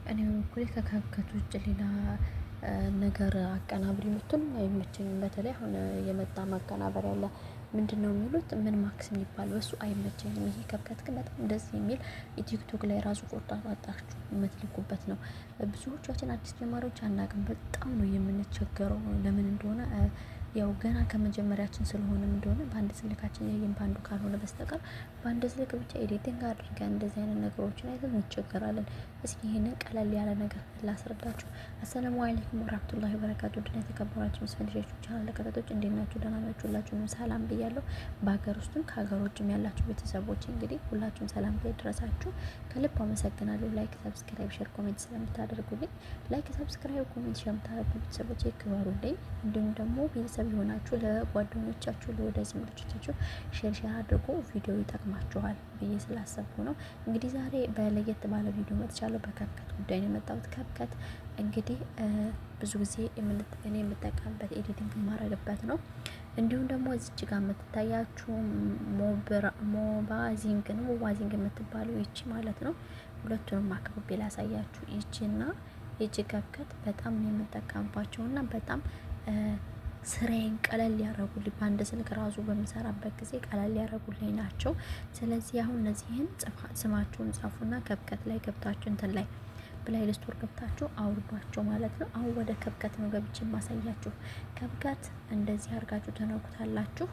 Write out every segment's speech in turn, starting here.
እኔ በኩሌ ከከብከት ውጭ ሌላ ነገር አቀናብሪ ብትሉኝ አይመቸኝም። በተለይ አሁን የመጣ ማቀናበር ያለ ምንድነው የሚሉት ምን ማክስ የሚባል በሱ አይመቸኝም። ይሄ ከብከት ግን በጣም ደስ የሚል የቲክቶክ ላይ ራሱ ቆርጣችሁ አጣችሁ የምትልኩበት ነው። ብዙዎቻችን አዲስ ጀማሪዎች አናውቅም፣ በጣም ነው የምንቸገረው። ለምን እንደሆነ ያው ገና ከመጀመሪያችን ስለሆነም እንደሆነ በአንድ ስልካችን ያየን በአንዱ ካልሆነ በስተቀር በአንድ ስልክ ብቻ ኤዲቲንግ አድርገን እንደዚህ አይነት ነገሮችን አይተን እንቸገራለን። እስኪ ይሄንን ቀለል ያለ ነገር ላስረዳችሁ። አሰላሙ አለይኩም ወራህመቱላሂ ወበረካቱ። ድና የተከበራችሁ መስፈልሾች ቻናል ተከታታዮች እንዴት ናችሁ? ደህና ናችሁ? ሁላችሁንም ሰላም ብያለሁ። በሀገር ውስጥም ከሀገር ውጭም ያላችሁ ቤተሰቦች እንግዲህ ሁላችሁም ሰላም ይድረሳችሁ። ከልብ አመሰግናለሁ። ላይክ፣ ሰብስክራይብ፣ ሼር፣ ኮሜንት ስለምታደርጉልኝ። ላይክ፣ ሰብስክራይብ፣ ኮሜንት ስለምታደርጉ ቤተሰቦች ይክበሩልኝ። እንዲሁም ደግሞ ቤተሰብ የሆናችሁ ለጓደኞቻችሁ ለወዳጅ ዘመዶቻችሁ ሼር አድርጉ። ቪዲዮ ይጠቅማችኋል ብዬ ስላሰብኩ ነው። እንግዲህ ዛሬ በለየት ባለ ቪዲዮ መጥቻለሁ። በከብከት ጉዳይ ነው የመጣሁት። ከብከት እንግዲህ ብዙ ጊዜ እኔ የምጠቀምበት ኤዲቲንግ የማረግበት ነው። እንዲሁም ደግሞ እዚች ጋር የምትታያችሁ ሞባዚንግ ነው። ሞባዚንግ የምትባለው ይቺ ማለት ነው። ሁለቱንም አክብቤ ላሳያችሁ። ይቺና ይቺ ከብከት በጣም ነው የምጠቀምባቸውና በጣም ስራዬን ቀለል ያደረጉልኝ በአንድ ስልክ ራሱ በምሰራበት ጊዜ ቀለል ያደረጉልኝ ናቸው። ስለዚህ አሁን እነዚህን ስማችሁን ጻፉና ከብከት ላይ ገብታችሁ እንትን ላይ ፕሌይ ስቶር ገብታችሁ አውርዷቸው ማለት ነው። አሁን ወደ ከብከት ነው ገብቼ ማሳያችሁ። ከብከት እንደዚህ አድርጋችሁ ተነኩታላችሁ።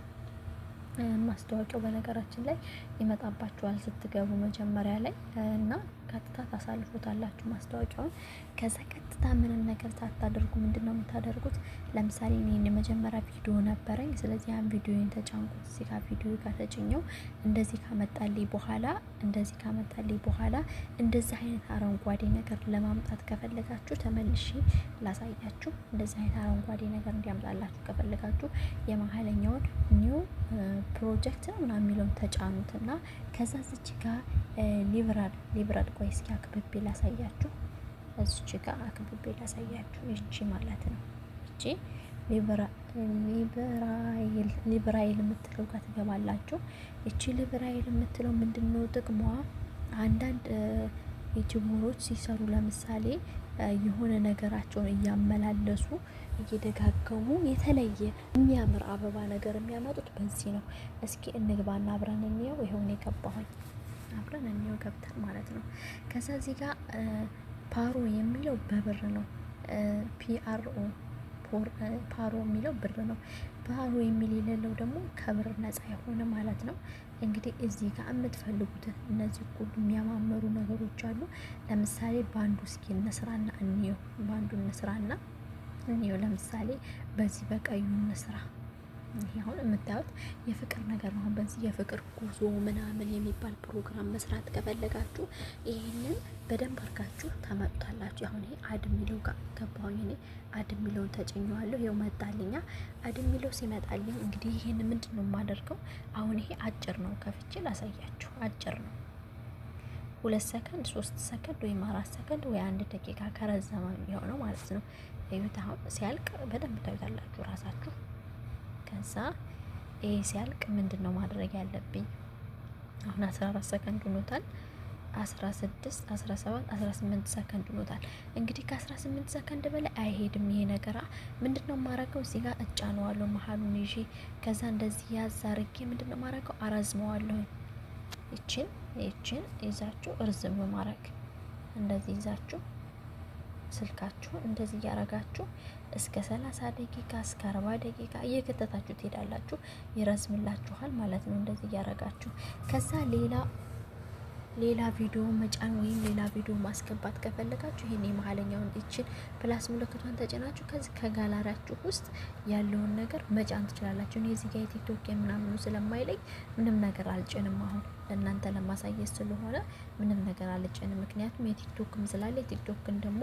ማስታወቂያው በነገራችን ላይ ይመጣባችኋል ስትገቡ መጀመሪያ ላይ እና ቀጥታ ታሳልፉታላችሁ ማስታወቂያውን። ከዛ ቀጥታ ምንም ነገር ሳታደርጉ ምንድነው የምታደርጉት? ለምሳሌ እኔ የመጀመሪያ ቪዲዮ ነበረኝ። ስለዚህ ያን ቪዲዮን ተጫንኩት። እዚህ ጋር ቪዲዮ ጋር ተጭኘው እንደዚህ ካመጣልኝ በኋላ እንደዚህ አይነት አረንጓዴ ነገር ለማምጣት ከፈለጋችሁ ተመልሼ ላሳያችሁ። እንደዚህ አይነት አረንጓዴ ነገር እንዲያመጣላችሁ ከፈለጋችሁ የመሀለኛውን ኒው ፕሮጀክት ነው ምናምን የሚለውን ተጫኑትና ከዛ እዚች ጋር ሊብራል ቆይ እስኪ አክብቤ ላሳያችሁ። እዚች ጋር አክብቤ ላሳያችሁ። ይቺ ማለት ነው። ይቺ ሊብራይል የምትለው ጋር ትገባላችሁ። ይቺ ሊብራይል የምትለው ምንድነው ጥቅሟ? አንዳንድ ዩቲዩበሮች ሲሰሩ ለምሳሌ የሆነ ነገራቸውን እያመላለሱ እየደጋገሙ የተለየ የሚያምር አበባ ነገር የሚያመጡት በዚህ ነው። እስኪ እንግባና አብረን እንየው። ይሄውን የገባሁኝ አብረን እንየው ገብተን ማለት ነው። ከዛ እዚህ ጋር ፓሮ የሚለው በብር ነው። ፓሮ የሚለው ብር ነው። ፓሮ የሚል የሌለው ደግሞ ከብር ነፃ የሆነ ማለት ነው። እንግዲህ እዚህ ጋር የምትፈልጉትን እነዚህ ሁሉ የሚያማምሩ ነገሮች አሉ። ለምሳሌ ባንዱ እስኪ እንስራና እንየው። ባንዱ እንስራና እንየው። ለምሳሌ በዚህ በቀዩ እንስራ። ይሄ አሁን የምታዩት የፍቅር ነገር ነው። በዚህ የፍቅር ጉዞ ምናምን የሚባል ፕሮግራም መስራት ከፈለጋችሁ ይሄንን በደንብ አድርጋችሁ ታመጡታላችሁ። አሁን ይሄ አድ ሚለው ጋር ገባሁኝ። እኔ አድ ሚለውን ተጭኘዋለሁ። ይኸው መጣልኛ። አድ ሚለው ሲመጣልኝ እንግዲህ ይሄን ምንድነው የማደርገው? አሁን ይሄ አጭር ነው። ከፍቼ ላሳያችሁ። አጭር ነው። 2 ሰከንድ 3 ሰከንድ ወይም 4 ሰከንድ ወይ 1 ደቂቃ ከረዘመ የሚሆነው ማለት ነው። እዩት። አሁን ሲያልቅ በደንብ ታዩታላችሁ ራሳችሁ። ከዛ ይሄ ሲያልቅ ምንድነው ማድረግ ያለብኝ? አሁን 14 ሰከንድ ሆኖታል። 16 17 18 ሰከንድ ሆኖታል። እንግዲህ ከ18 ሰከንድ በላይ አይሄድም ይሄ ነገር። ምንድነው ማረገው? እዚህ ጋር እጫነዋለሁ መሀሉን ይዤ። ከዛ እንደዚህ ያዝ አርጌ ምንድነው ማረገው? አራዝመዋለሁ። ይችን ይዛችሁ እርዝም ማረግ። እንደዚህ ይዛችሁ ስልካችሁ እንደዚህ እያረጋችሁ እስከ 30 ደቂቃ እስከ 40 ደቂቃ እየከተታችሁ ትሄዳላችሁ። ይረዝምላችኋል ማለት ነው። እንደዚህ እያረጋችሁ ከዛ ሌላ ቪዲዮ መጫን ወይም ሌላ ቪዲዮ ማስገባት ከፈለጋችሁ ይሄን የመሀለኛውን እችን ፕላስ ምልክቷን ተጭናችሁ ከዚህ ከጋላሪያችሁ ውስጥ ያለውን ነገር መጫን ትችላላችሁ። እኔ እዚህ ጋር የቲክቶክ ምናምኑ ስለማይለኝ ምንም ነገር አልጭንም። አሁን ለእናንተ ለማሳየት ስለሆነ ምንም ነገር አልጭንም። ምክንያቱም የቲክቶክም ስላለ ቲክቶክን ደግሞ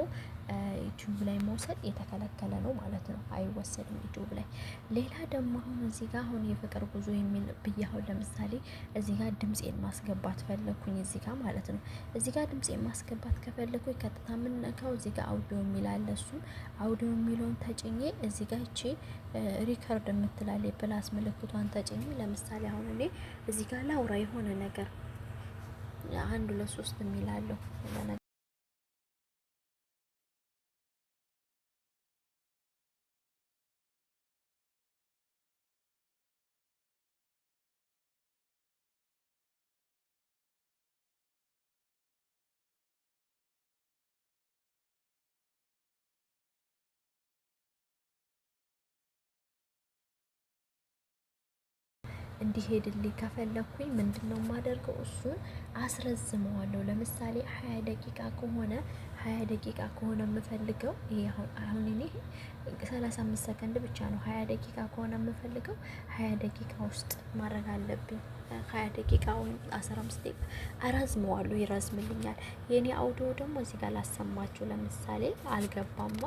ዩቲዩብ ላይ መውሰድ የተከለከለ ነው ማለት ነው። አይወሰድም ዩቲዩብ ላይ። ሌላ ደግሞ አሁን እዚህ ጋር አሁን የፍቅር ጉዞ የሚል ብያሁን ለምሳሌ እዚህ ጋር ድምጼን ማስገባት ፈለኩኝ እዚህ ጋር ማለት ነው። እዚህ ጋር ድምጼን ማስገባት ከፈለኩኝ ቀጥታ ምን ነካው? እዚህ ጋር አውዲዮ የሚል አለ። እሱም አውዲዮ የሚለውን ተጭኜ እዚህ ጋር እቺ ሪከርድ የምትላል የፕላስ ምልክቷን ተጭኜ ለምሳሌ አሁን እኔ እዚህ ጋር ላውራ የሆነ ነገር 1 2 3 የሚል አለው እንዲሄድልኝ ከፈለኩኝ ምንድነው የማደርገው? እሱን አስረዝመዋለሁ። ለምሳሌ 20 ደቂቃ ከሆነ 20 ደቂቃ ከሆነ የምፈልገው ይሄ አሁን እኔ 35 ሰከንድ ብቻ ነው። 20 ደቂቃ ከሆነ የምፈልገው 20 ደቂቃ ውስጥ ማድረግ አለብኝ። 20 ደቂቃ ወይም 15 ደቂቃ አራዝመዋለሁ፣ ይረዝምልኛል። የኔ አውዲዮ ደግሞ እዚህ ጋር ላሰማችሁ። ለምሳሌ አልገባማ፣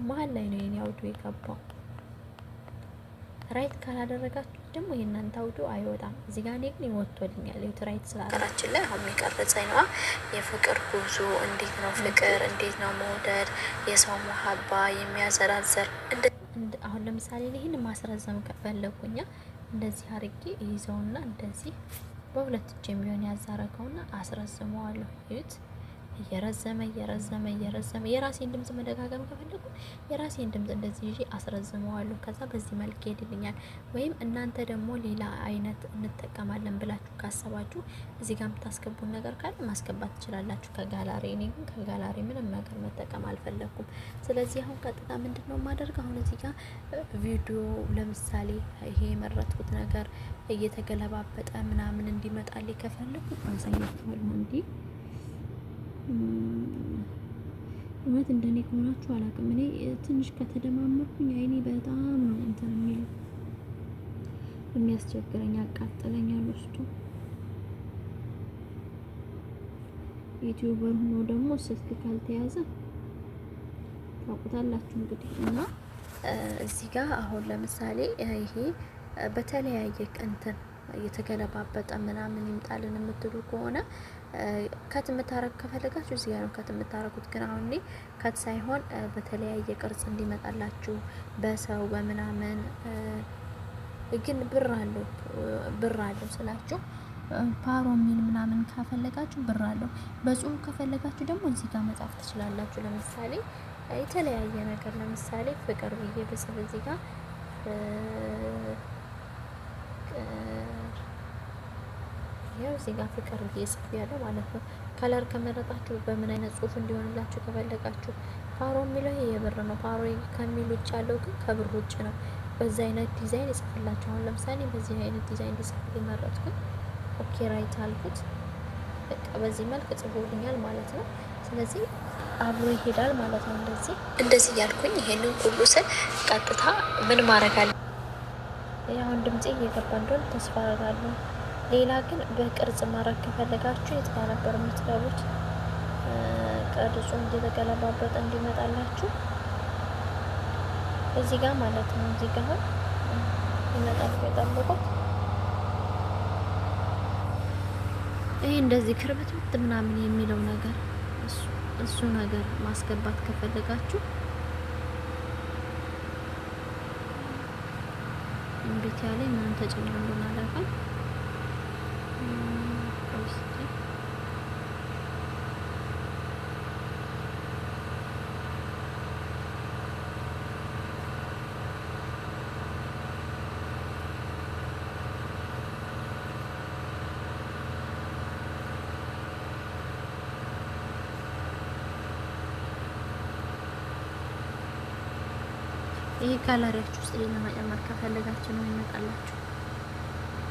መሀል ላይ ነው የኔ አውዲዮ የገባው። ራይት ካላደረጋችሁ ደግሞ የእናንተ አውዲዮ አይወጣም። እዚህ ጋር እኔ ግን ይወጥቶልኛል። ይኸው ራይት ስላደረጋችሁ ላይ አሁን የሚቀርጸኝ ነው። የፍቅር ጉዞ እንዴት ነው ፍቅር፣ እንዴት ነው መውደድ፣ የሰው መሀባ የሚያዘራዘር አሁን ለምሳሌ ይህን ማስረዘም ከፈለኩኛ እንደዚህ አርጌ ይዘውና እንደዚህ በሁለት እጅ የሚሆን ያዛረገውና አስረዝመዋለሁ። እዩት፣ እየረዘመ የራሴን ድምጽ መደጋገም ከፈለኩ የራሴን ድምጽ እንደዚህ ይዤ አስረዝመዋለሁ። ከዛ በዚህ መልክ ይሄድልኛል። ወይም እናንተ ደግሞ ሌላ አይነት እንጠቀማለን ብላችሁ ካሰባችሁ እዚህ ጋር የምታስገቡን ነገር ካለ ማስገባት ትችላላችሁ ከጋላሪ። እኔ ግን ከጋላሪ ምንም ነገር መጠቀም አልፈለኩም። ስለዚህ አሁን ቀጥታ ምንድነው የማደርገው? አሁን እዚህ ጋር ቪዲዮ ለምሳሌ ይሄ የመረጥኩት ነገር እየተገለባበጠ ምናምን እንዲመጣልኝ ከፈለኩ አሳያችኋለሁ። እንዲህ እውነት እንደኔ ከሆናችሁ አላውቅም። እኔ ትንሽ ከተደማመርኩኝ አይኔ በጣም ነው እንትን የሚለው የሚያስቸግረኝ፣ ያቃጥለኛል ውስጡ። ዩቲዩበር ሆኖ ደግሞ ስልክ ካልተያዘ ታውቁታላችሁ እንግዲህ። እና እዚህ ጋር አሁን ለምሳሌ ይሄ በተለያየ እንትን እየተገለባበጠ ምናምን ይምጣልን የምትሉ ከሆነ ከት የምታረግ ከፈለጋችሁ እዚህ ጋር ነው ከት የምታረጉት። ግን አሁን እኔ ከት ሳይሆን በተለያየ ቅርጽ እንዲመጣላችሁ በሰው በምናምን ግን ብር አለው ስላችሁ ፓሮ ሚል ምናምን ካፈለጋችሁ ብር አለው። በጽሁፍ ከፈለጋችሁ ደግሞ እዚህ ጋር መጻፍ ትችላላችሁ። ለምሳሌ የተለያየ ነገር ለምሳሌ ፍቅር ብዬ በጽፍ እዚህ ጋር ያው እዚህ ጋር ፍቅር ብዬ ጽፍ ያለው ማለት ነው። ከለር ከመረጣችሁ በምን አይነት ጽሁፍ እንዲሆንላችሁ ከፈለጋችሁ ፓሮ የሚለው ይሄ የብር ነው። ፓሮ ከሚል ውጭ ያለው ግን ከብር ውጭ ነው። በዛ አይነት ዲዛይን ይጽፍላችሁ። አሁን ለምሳሌ በዚህ አይነት ዲዛይን እንዲጽፍ መረጥኩኝ። ኦኬ ራይት አልኩት። በቃ በዚህ መልክ ጽፎልኛል ማለት ነው። ስለዚህ አብሮ ይሄዳል ማለት ነው። እንደዚህ ያልኩኝ ይሄንን ሁሉ ስል ቀጥታ ምን ማድረግ አለ? አሁን ድምጼ እየገባ እንደሆነ ተስፋ አደርጋለሁ። ሌላ ግን በቅርጽ ማድረግ ከፈለጋችሁ የት ጋር ነበር የምትገቡት? ቅርጹ እንደተገለባበጠ እንዲመጣላችሁ እዚህ ጋር ማለት ነው። እዚህ ጋር ይመጣል። የጠበቁት ይሄ እንደዚህ ክርብትብት ምናምን የሚለው ነገር እሱ ነገር ማስገባት ከፈለጋችሁ እንዴት ያለ ምንም ተጨምሮ እንደማላውቀው ይሄ ጋላሪያችሁ ውስጥ ለመጨመር ከፈለጋችሁ ነው ይመጣላችሁ።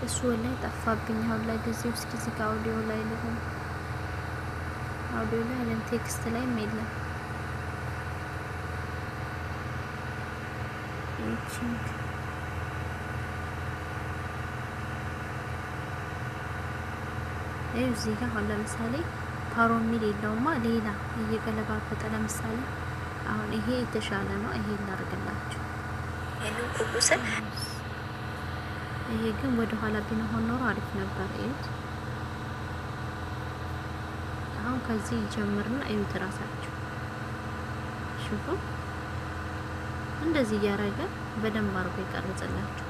እሱ ላይ ጠፋብኝ አሁን ላይ ጊዜው። እስኪ እዚህ ጋር አውዲዮ ላይ ልሁን። አውዲዮ ላይ አለም ቴክስት ላይ የለም። ይሄ እዚህ ጋር አሁን ለምሳሌ ፓሮ ሚል የለውማ ሌላ እየገለባበጠ ለምሳሌ አሁን ይሄ የተሻለ ነው። ይሄ እናደርግላችሁ። ይሄንን ሁሉ ስል ይሄ ግን ወደ ኋላ ቢሆን ኖሮ አሪፍ ነበር። እዩት። አሁን ከዚህ ጀምርና እዩት ራሳችሁ ሽፉ። እንደዚህ እያደረገ በደንብ አድርጎ ይቀርጽላችሁ።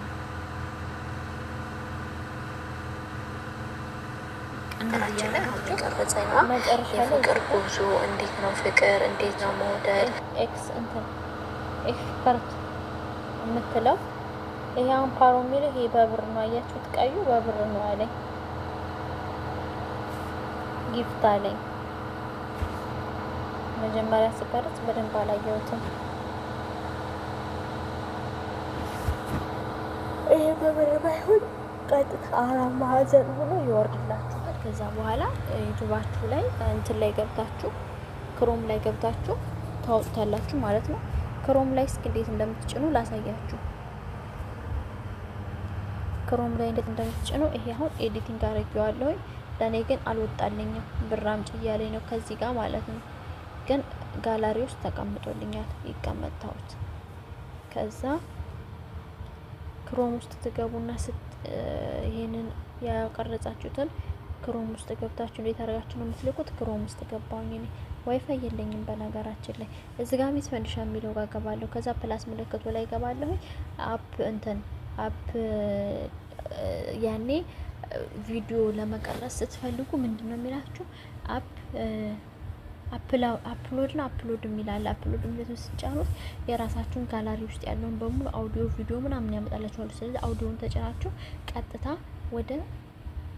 እንደዚህ ያለ አቀረጸ ነው። መጨረሻ ላይ ፍቅር ጉዞ እንዴት ነው ፍቅር፣ እንዴት ነው መውደድ ኤክስ እንትን ኤክስፐርት የምትለው ይሄ አሁን ፓሮ የሚለው ይሄ በብር ነው። አያችሁት? ቀዩ በብር ነው አለኝ። ጊፍት አለኝ። መጀመሪያ ስቀርጽ በደንብ አላየሁትም። ይሄ መጀመሪያ ባይሆን ቀጥታ 4 ማዕዘን ሆኖ ይወርድላችኋል። ከዛ በኋላ ዩቲዩባችሁ ላይ እንትን ላይ ገብታችሁ ክሮም ላይ ገብታችሁ ታወጡታላችሁ ማለት ነው። ክሮም ላይ እስኪ እንዴት እንደምትጭኑ ላሳያችሁ። ክሮም ላይ እንዴት እንደምትጭኑ ይሄ አሁን ኤዲቲንግ አድርጌዋለሁ። ለኔ ግን አልወጣልኝም፣ ብር አምጪ እያለኝ ነው ከዚህ ጋር ማለት ነው። ግን ጋላሪ ውስጥ ተቀምጦልኛል፣ ይቀመጣውት። ከዛ ክሮም ውስጥ ትገቡና ይሄንን ያቀረጻችሁትን ክሮም ውስጥ ገብታችሁ እንዴት አድርጋችሁ ነው የምትልኩት? ክሮም ውስጥ ገባሁኝ እኔ ዋይፋይ የለኝም በነገራችን ላይ። እዚህ ጋር ሚስ ፈንዲሻ የሚለው ጋር ገባለሁ። ከዛ ፕላስ ምልክቱ ላይ ገባለሁ። አፕ ያኔ ቪዲዮ ለመቀረጽ ስትፈልጉ ምንድነው የሚላችሁ? አፕሎድ ነው አፕሎድ የሚላል። አፕሎድ የሚለው ሲጫኑት የራሳችሁን ጋላሪ ውስጥ ያለውን በሙሉ አውዲዮ ቪዲዮ ምናምን ያመጣላችኋል። ስለዚህ አውዲዮን ተጭናችሁ ቀጥታ ወደ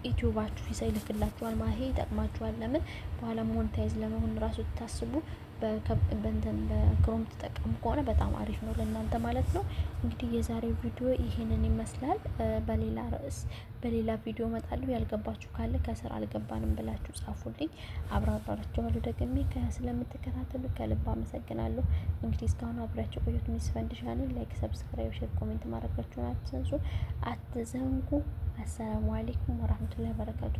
ዩቲዩባችሁ ይልክላችኋል ማለት ይሄ ይጠቅማችኋል። ለምን በኋላ ሞኔታይዝ ለመሆን ራሱ ታስቡ በክሮም ተጠቀሙ ከሆነ በጣም አሪፍ ነው ለእናንተ ማለት ነው። እንግዲህ የዛሬው ቪዲዮ ይሄንን ይመስላል። በሌላ ርዕስ በሌላ ቪዲዮ እመጣለሁ። ያልገባችሁ ካለ ከስር አልገባንም ብላችሁ ጻፉልኝ፣ አብራራችኋለሁ ደግሜ። ስለምትከታተሉ ከልብ አመሰግናለሁ። እንግዲህ እስካሁን አብራችሁ ቆዩት። ሚስ ፈንዲሻ ነኝ። ላይክ፣ ሰብስክራይብ፣ ሼር፣ ኮሜንት ማድረጋችሁን አትዘንጉ። አሰላሙ አለይኩም ወራህመቱላሂ ወበረካቱ።